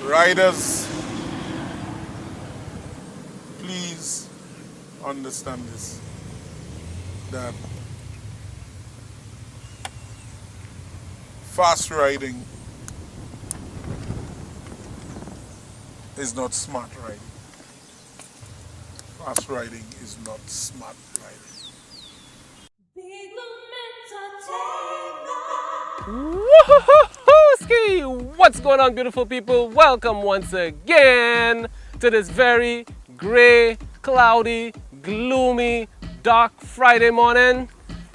Riders, please understand this, that fast riding is not smart riding. Fast riding is not smart riding. Woohoo! What's going on, beautiful people? Welcome once again to this very gray, cloudy, gloomy, dark Friday morning.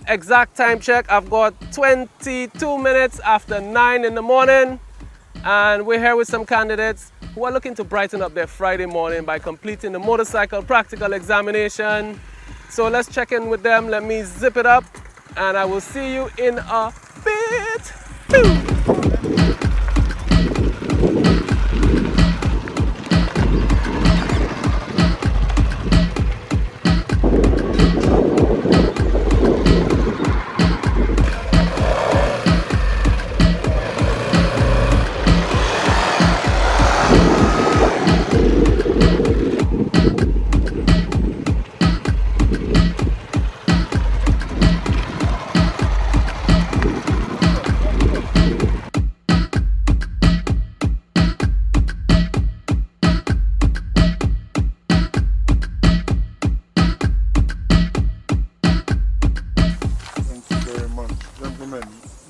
Exact time check, I've got 22 minutes after 9 in the morning, and we're here with some candidates who are looking to brighten up their Friday morning by completing the motorcycle practical examination. So let's check in with them. Let me zip it up, and I will see you in a bit.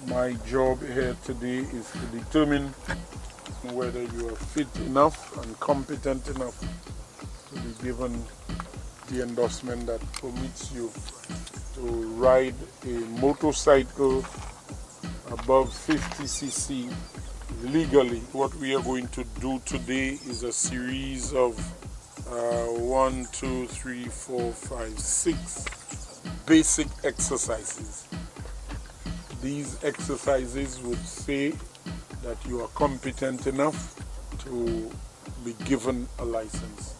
My job here today is to determine whether you are fit enough and competent enough to be given the endorsement that permits you to ride a motorcycle above 50cc legally. What we are going to do today is a series of 6 basic exercises. These exercises would say that you are competent enough to be given a license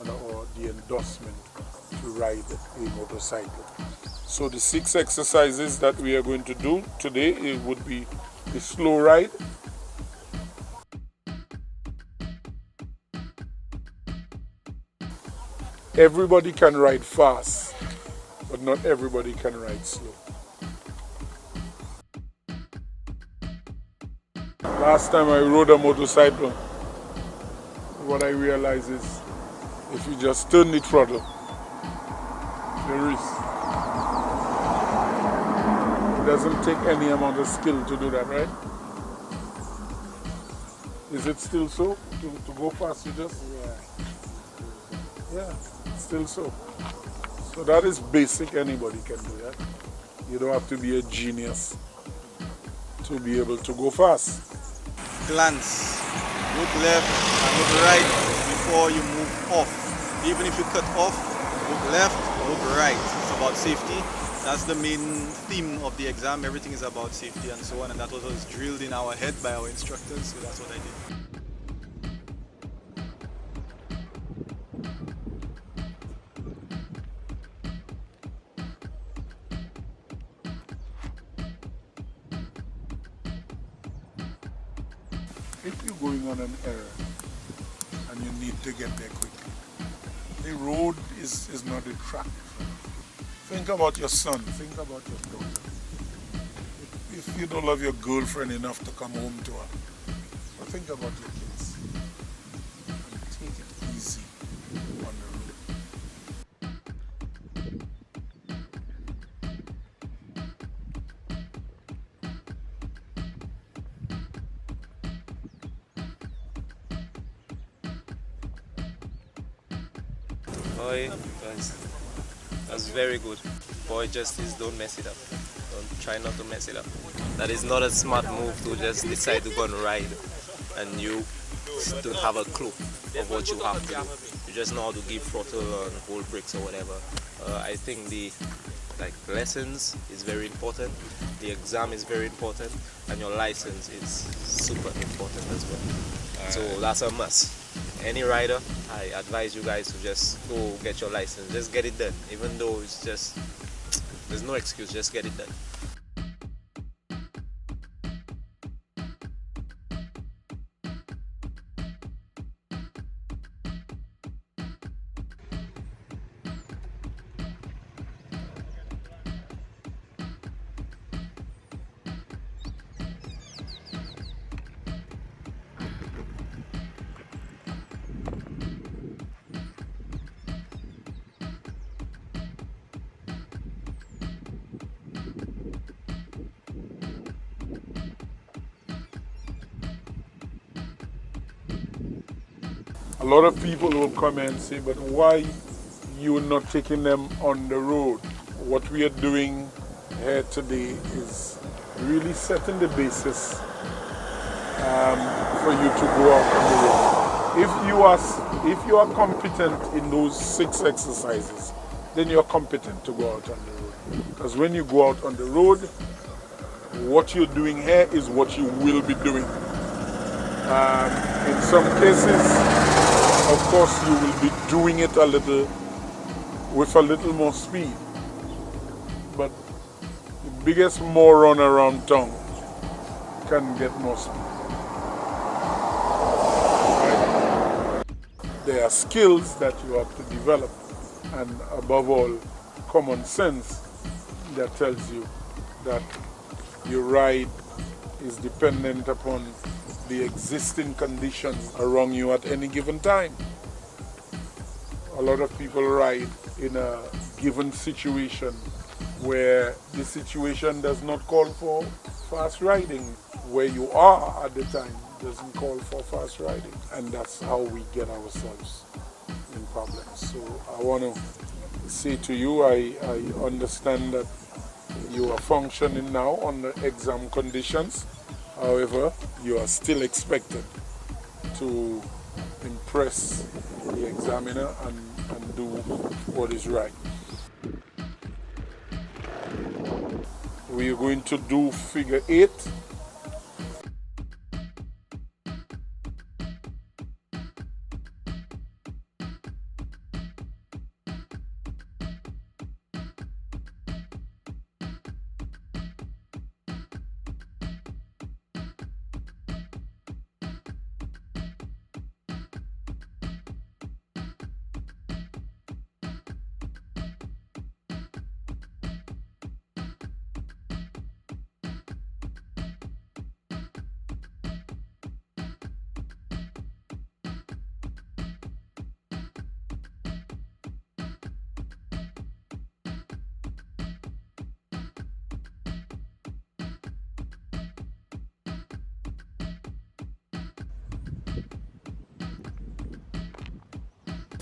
or the endorsement to ride a motorcycle. So the 6 exercises that we are going to do today, it would be a slow ride, everybody can ride fast, but not everybody can ride slow. Last time I rode a motorcycle, what I realized is if you just turn the throttle, there is. It doesn't take any amount of skill to do that, right? Is it still so? To go fast, you just? Yeah, it's still so. So that is basic, anybody can do that. You don't have to be a genius to be able to go fast. Glance, look left and look right before you move off. Even if you cut off, look left, look right. It's about safety. That's the main theme of the exam. Everything is about safety and so on, and that was drilled in our head by our instructors, so that's what I did. If you're going on an errand and you need to get there quickly, the road is not the track. Think about your son, think about your daughter. If you don't love your girlfriend enough to come home to her, but think about your kids and take it easy on the road. Boy, that's very good. Boy, justice, don't mess it up. Don't try not to mess it up. That is not a smart move to just decide to go and ride and you don't have a clue of what you have to do. You just know how to give throttle and hold brakes or whatever. I think the lessons is very important, the exam is very important, and your license is super important as well. So that's a must. Any rider, I advise you guys to just go get your license. Just get it done. Even though it's just, there's no excuse, just get it done. A lot of people will come and say, but why you not taking them on the road? What we are doing here today is really setting the basis for you to go out on the road. If you are competent in those 6 exercises, then you're competent to go out on the road. Because when you go out on the road, what you're doing here is what you will be doing. In some cases, of course, you will be doing it with a little more speed. But the biggest moron around town can get more speed. Right? There are skills that you have to develop, and above all, common sense that tells you that your ride is dependent upon the existing conditions around you at any given time. A lot of people ride in a given situation where the situation does not call for fast riding. Where you are at the time doesn't call for fast riding. And that's how we get ourselves in problems. So I want to say to you, I understand that you are functioning now under exam conditions. However, you are still expected to impress the examiner and do what is right. We are going to do figure 8.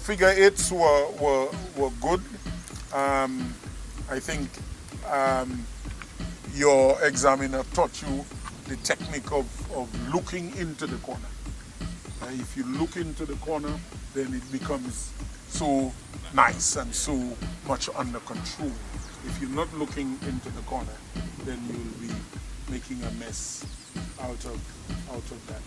Figure 8s were good. I think your examiner taught you the technique of looking into the corner. If you look into the corner, then it becomes so nice and so much under control. If you're not looking into the corner, then you'll be making a mess out of that.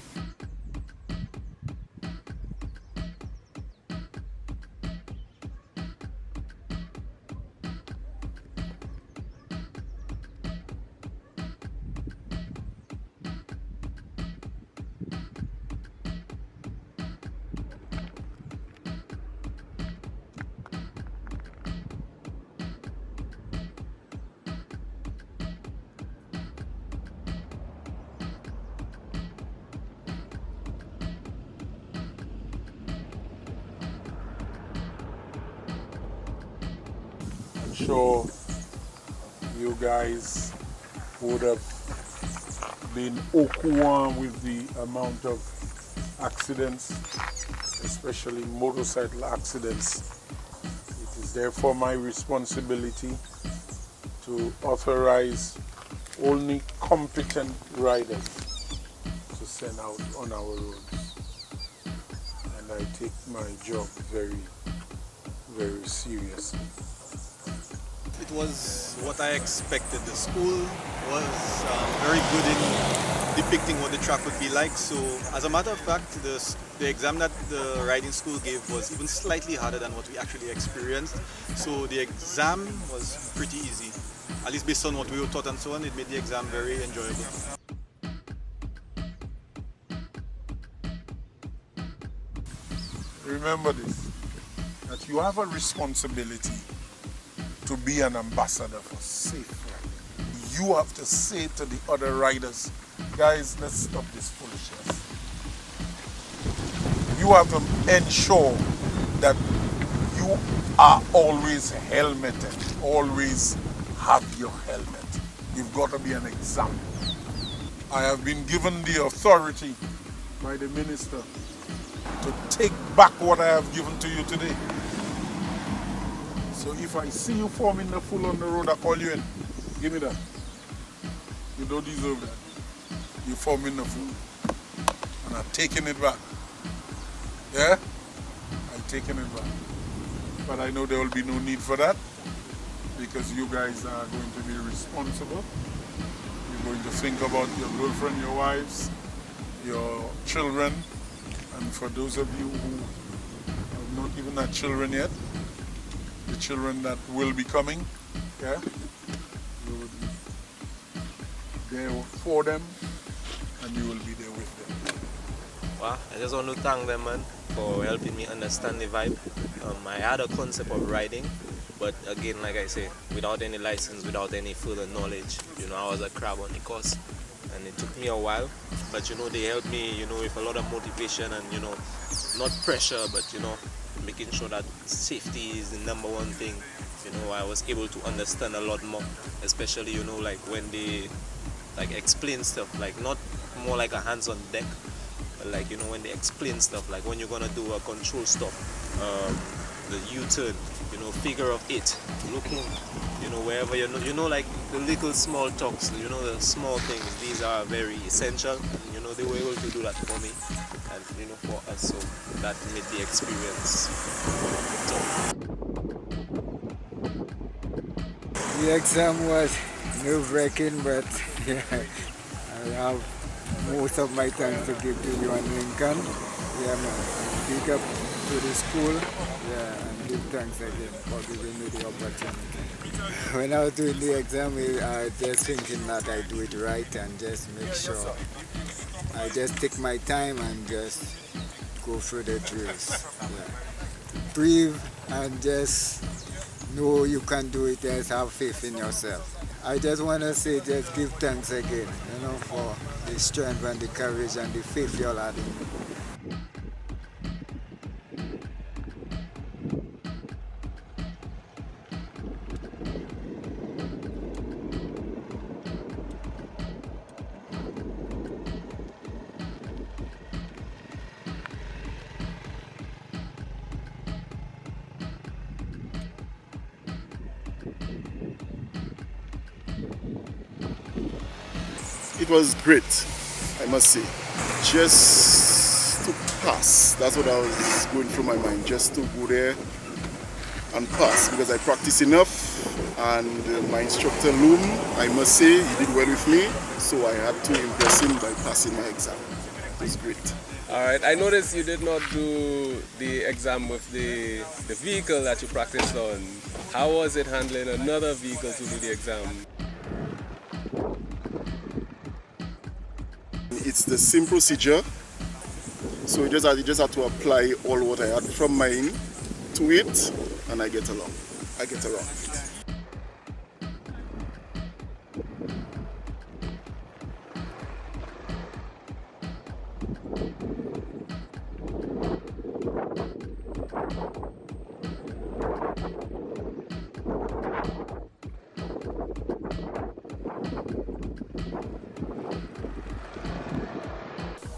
I'm sure you guys would have been au with the amount of accidents, especially motorcycle accidents. It is therefore my responsibility to authorize only competent riders to send out on our roads. And I take my job very, very seriously. It was what I expected. The school was very good in depicting what the track would be like. So as a matter of fact, the exam that the riding school gave was even slightly harder than what we actually experienced. So the exam was pretty easy. At least based on what we were taught and so on, it made the exam very enjoyable. Remember this, that you have a responsibility to be an ambassador for safe riding. You have to say to the other riders, guys, let's stop this foolishness. You have to ensure that you are always helmeted, always have your helmet. You've got to be an example. I have been given the authority by the minister to take back what I have given to you today. So if I see you forming the fool on the road, I call you in. Give me that. You don't deserve that. You're forming the fool. And I'm taking it back. Yeah? I'm taking it back. But I know there will be no need for that because you guys are going to be responsible. You're going to think about your girlfriend, your wives, your children, and for those of you who have not even had children yet, the children that will be coming, yeah, you will be there for them and you will be there with them. Well, I just want to thank them, man, for helping me understand the vibe. I had a concept of riding, but again, like I say, without any license, without any further knowledge, I was a crab on the course, and it took me a while. But they helped me, with a lot of motivation and not pressure, but making sure that safety is the number one thing. I was able to understand a lot more, especially like when they explain stuff, like not more like a hands on deck, but like when they explain stuff, like when you're gonna do a control stop, the U-turn, figure of it, looking, wherever like the little small talks, the small things, these are very essential, and they were able to do that for me and for us, so that made the experience tough. The exam was nerve-wracking, but yeah, I have most of my time to give to you and Lincoln. Yeah, man. Big up to the school. Yeah, and give thanks again for giving me the opportunity. When I was doing the exam, I was just thinking that I do it right and just make sure. I just take my time and just go through the drills. Yeah. Breathe and just know you can do it. Just have faith in yourself. I just want to say, just give thanks again, for the strength and the courage and the faith you all had in me. It was great, I must say. Just to pass, that's what I was going through my mind, just to go there and pass, because I practiced enough, and my instructor Loom, I must say, he did well with me, so I had to impress him by passing my exam. It was great. All right, I noticed you did not do the exam with the vehicle that you practiced on. How was it handling another vehicle to do the exam? It's the same procedure, so you just have to apply all what I had from mine to it, and I get along. I get around with it.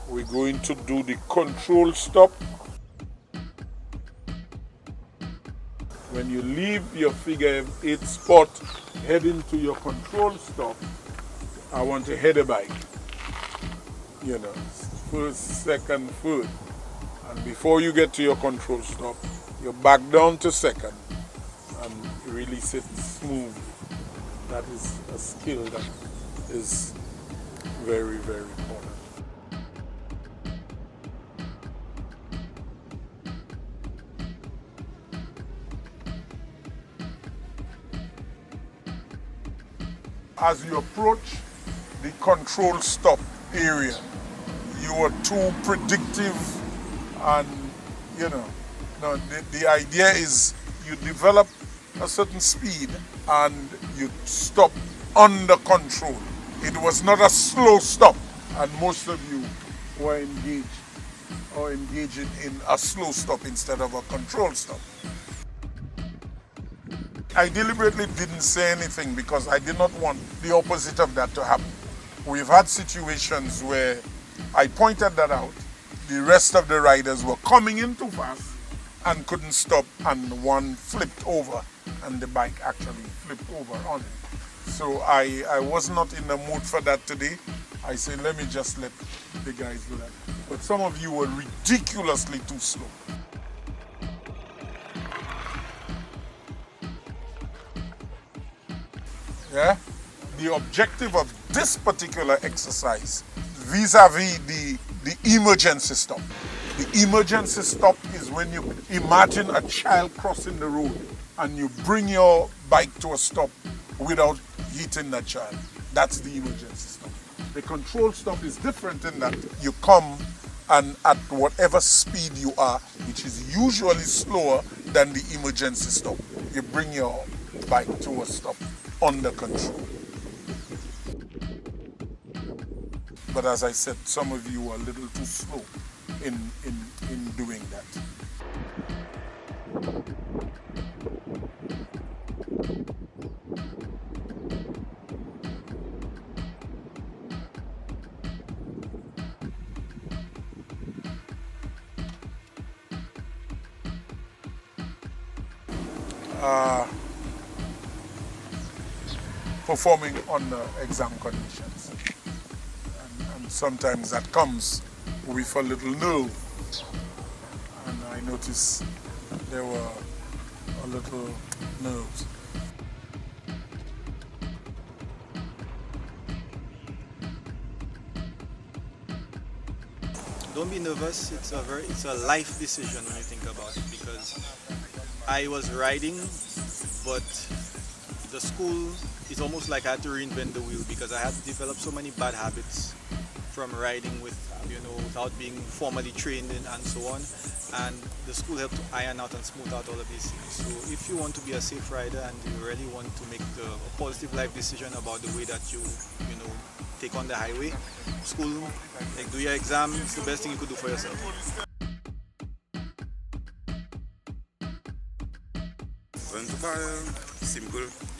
We're going to do the control stop. When you leave your figure 8 spot, heading to your control stop, I want to head a bike. First, second, third. And before you get to your control stop, you back down to second and release it smooth. That is a skill that is very, very important. As you approach the control stop area, you are too predictive, and the idea is you develop a certain speed and you stop under control. It was not a slow stop, and most of you were engaging in a slow stop instead of a control stop. I deliberately didn't say anything because I did not want the opposite of that to happen. We've had situations where I pointed that out, the rest of the riders were coming in too fast and couldn't stop, and one flipped over and the bike actually flipped over on it. So I was not in the mood for that today. I said, let me just let the guys do that. But some of you were ridiculously too slow. Yeah? The objective of this particular exercise, vis-a-vis the emergency stop. The emergency stop is when you imagine a child crossing the road and you bring your bike to a stop without hitting that child. That's the emergency stop. The control stop is different in that you come and at whatever speed you are, which is usually slower than the emergency stop, you bring your bike to a stop under control. But as I said, some of you are a little too slow in doing that. Performing under exam conditions. And sometimes that comes with a little nerve. And I noticed there were a little nerves. Don't be nervous. It's a life decision when you think about it, because I was riding, but the school is almost like I had to reinvent the wheel, because I had to develop so many bad habits from riding without being formally trained in and so on. And the school helped to iron out and smooth out all of these things. So if you want to be a safe rider and you really want to make a positive life decision about the way that you take on the highway, school, like do your exam, it's the best thing you could do for yourself.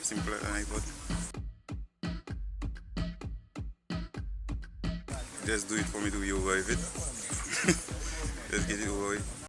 Simple and I thought. Just do it for me to be over with it. Just get it over with.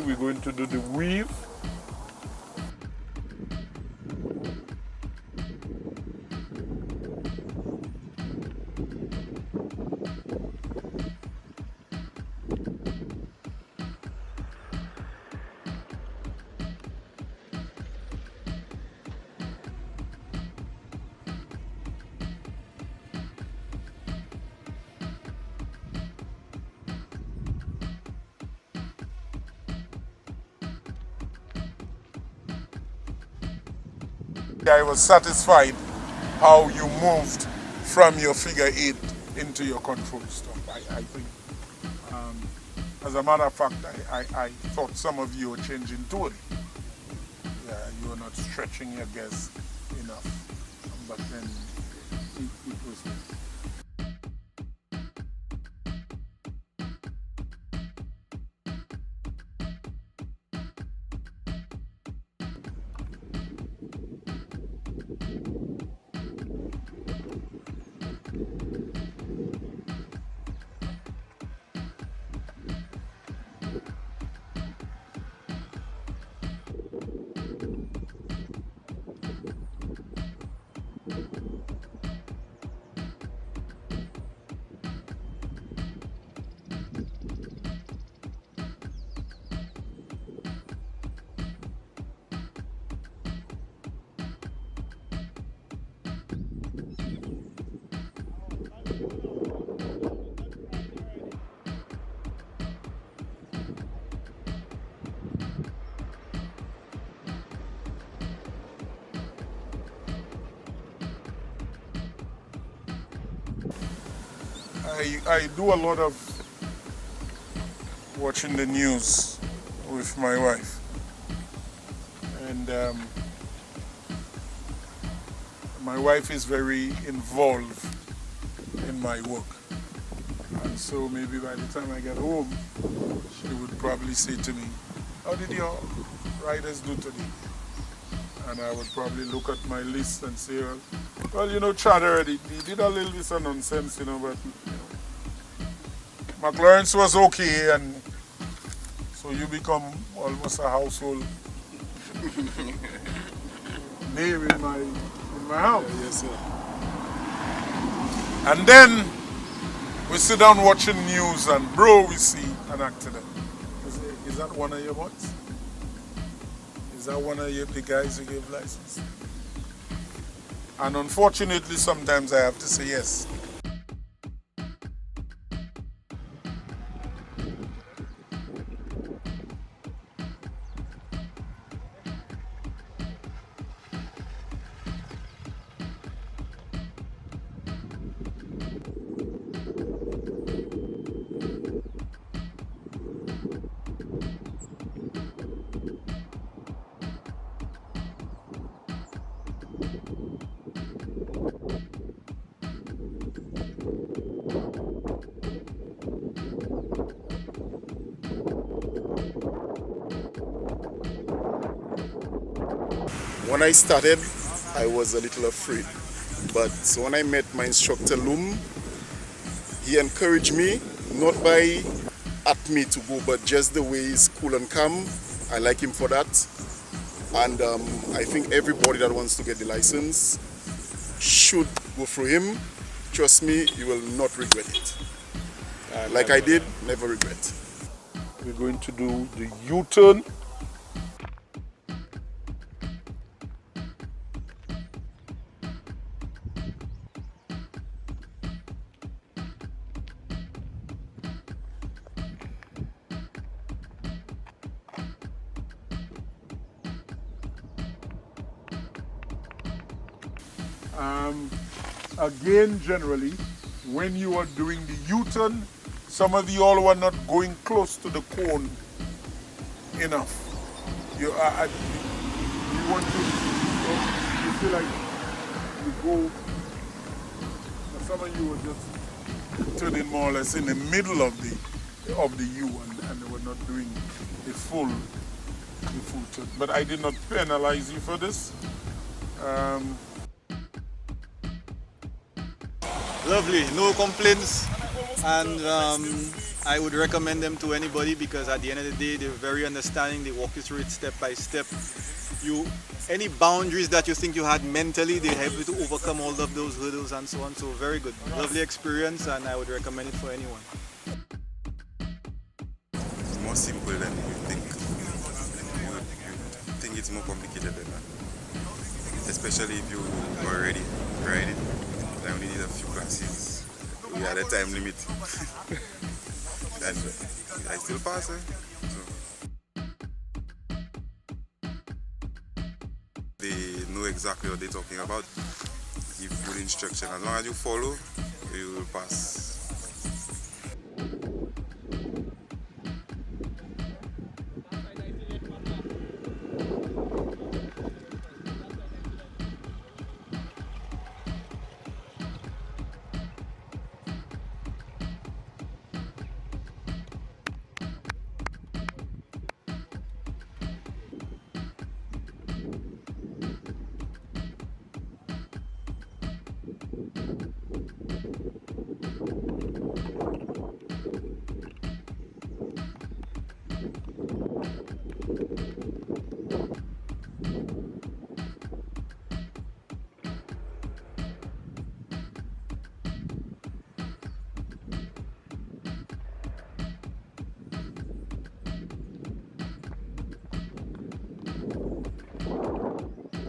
We're going to do the weave. I was satisfied how you moved from your figure 8 into your control stop. I think, as a matter of fact, I thought some of you were changing tone. Yeah, you were not stretching your gears enough, but then it was good. I do a lot of watching the news with my wife, and my wife is very involved in my work, and so maybe by the time I get home she would probably say to me, how did your riders do today? And I would probably look at my list and say, well, you know, Chad already, he did a little bit of nonsense, you know, but you know, McLaurin's was okay, and so you become almost a household name in my house. Yes, sir. And then we sit down watching news, and bro, we see an accident. Is that one of your bots? Is that one of the guys who gave license? And unfortunately, sometimes I have to say yes. When I started, I was a little afraid, but when I met my instructor Loom, he encouraged me, not by at me to go, but just the way he's cool and calm. I like him for that, and I think everybody that wants to get the license should go through him. Trust me, you will not regret it. Like I did, never regret. We're going to do the U-turn. Again, generally, when you are doing the U-turn, some of you all were not going close to the cone enough. You want to, you feel like you go, some of you were just turning more or less in the middle of the U, and they were not doing the full turn. But I did not penalize you for this. Lovely, no complaints, and I would recommend them to anybody because at the end of the day they're very understanding. They walk you through it step by step. Any boundaries that you think you had mentally, they help you to overcome all of those hurdles and so on. So very good, lovely experience, and I would recommend it for anyone. It's more simple than you think. You think it's more complicated than that. Especially if you already ride it. I only need a few classes. We had a time limit. And I still pass, So they know exactly what they're talking about. Give good instruction. As long as you follow, you will pass.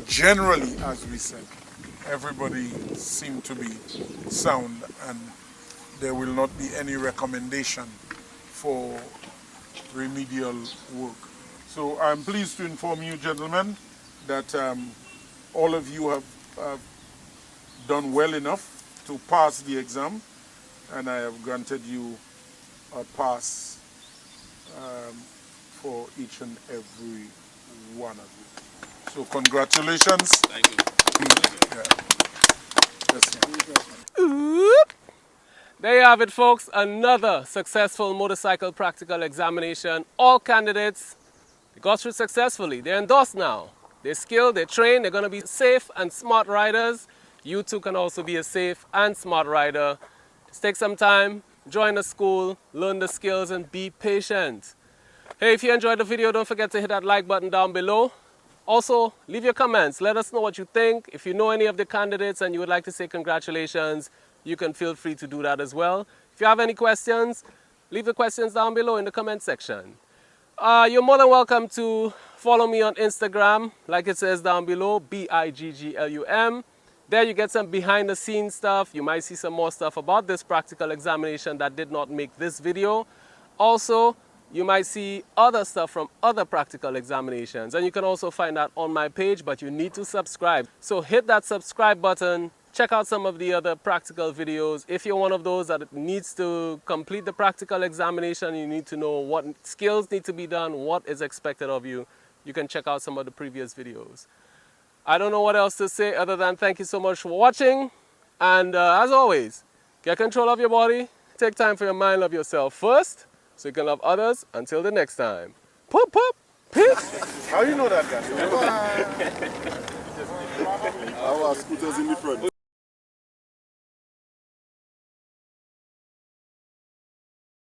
Generally, as we said, everybody seemed to be sound, and there will not be any recommendation for remedial work. So I'm pleased to inform you, gentlemen, that all of you have done well enough to pass the exam. and I have granted you a pass for each and every one of you. So congratulations. Thank you. Yeah. Yes, ma'am. Oop. There you have it, folks. Another successful motorcycle practical examination. All candidates, they got through successfully. They're endorsed now. They're skilled, they're trained, they're going to be safe and smart riders. You too can also be a safe and smart rider. Just take some time, join the school, learn the skills, and be patient. Hey, if you enjoyed the video, don't forget to hit that like button down below. Also, leave your comments. Let us know what you think. If you know any of the candidates and you would like to say congratulations, you can feel free to do that as well. If you have any questions, leave the questions down below in the comment section. You're more than welcome to follow me on Instagram, like it says down below, BIGGLUM. There you get some behind the scenes stuff. You might see some more stuff about this practical examination that did not make this video. Also, you might see other stuff from other practical examinations, and you can also find that on my page, but you need to subscribe. So hit that subscribe button, check out some of the other practical videos. If you're one of those that needs to complete the practical examination, you need to know what skills need to be done, what is expected of you, you can check out some of the previous videos. I don't know what else to say other than thank you so much for watching, and as always, get control of your body, take time for your mind, love yourself first, so you can love others. Until the next time. Poop, poop, peace. How you know that guy? Our scooters in the front.